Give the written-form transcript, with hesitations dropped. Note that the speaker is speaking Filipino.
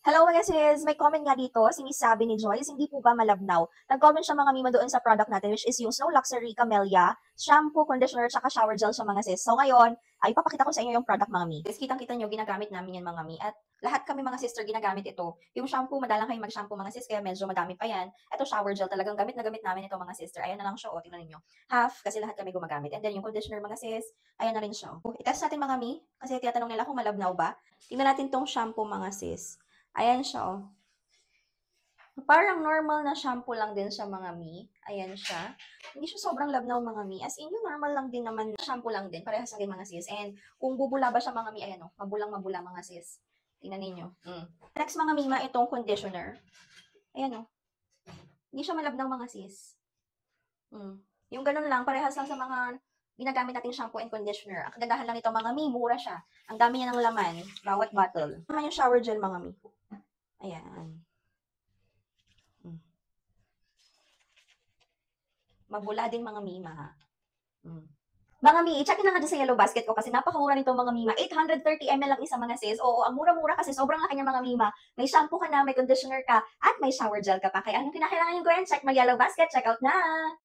Hello mga sis! May comment nga dito, si Miss Sabi ni Joyce, hindi po ba malabnaw? Nag-comment siya mga mima doon sa product natin which is yung Snow Luxury Camellia, shampoo, conditioner, tsaka shower gel siya mga sis. So ngayon, ay ipapakita ko sa inyo yung product mga mi. Kitang-kita nyo, ginagamit namin yan mga mi. At lahat kami mga sister ginagamit ito. Yung shampoo, madalang kayo mag-shampoo mga sis, kaya medyo madami pa yan. Ito shower gel, talagang gamit na gamit namin ito mga sister. Ayan na lang siya, o tingnan niyo. Half, kasi lahat kami gumagamit. And then yung conditioner mga sis, ayan na rin siya. I-test natin mga mi, kasi tinatanong nila kung malabnaw ba. Tingnan natin tong shampoo mga sis. Ayan siya, oh. Parang normal na shampoo lang din sa mga mi. Ayan siya. Hindi siya sobrang labnaw mga mi. As in, yung normal lang din naman, shampoo lang din. Parehas lang din mga sis. And kung bubula ba siya mga mi, ayan o, mabulang-mabula mga sis. Tingnan ninyo. Next mga mima, itong conditioner. Ayan o. Hindi siya malabnaw mga sis. Yung ganun lang, parehas lang sa mga ginagamit nating shampoo and conditioner. Ang kagandahan lang nito mga mi, mura siya. Ang dami niya ng laman, bawat bottle. Naman yung shower gel mga mi. Ayan. Mabula din mga mima, ha? Mga mi, i-check na nga dyan sa yellow basket ko kasi napakamura nito mga mima. 830 ml lang isa mga sis. Oo, ang mura-mura kasi sobrang laki niya mga mima. May shampoo ka na, may conditioner ka, at may shower gel ka pa. Kaya anong kinakailangan yung gawin? Check my yellow basket. Check out na!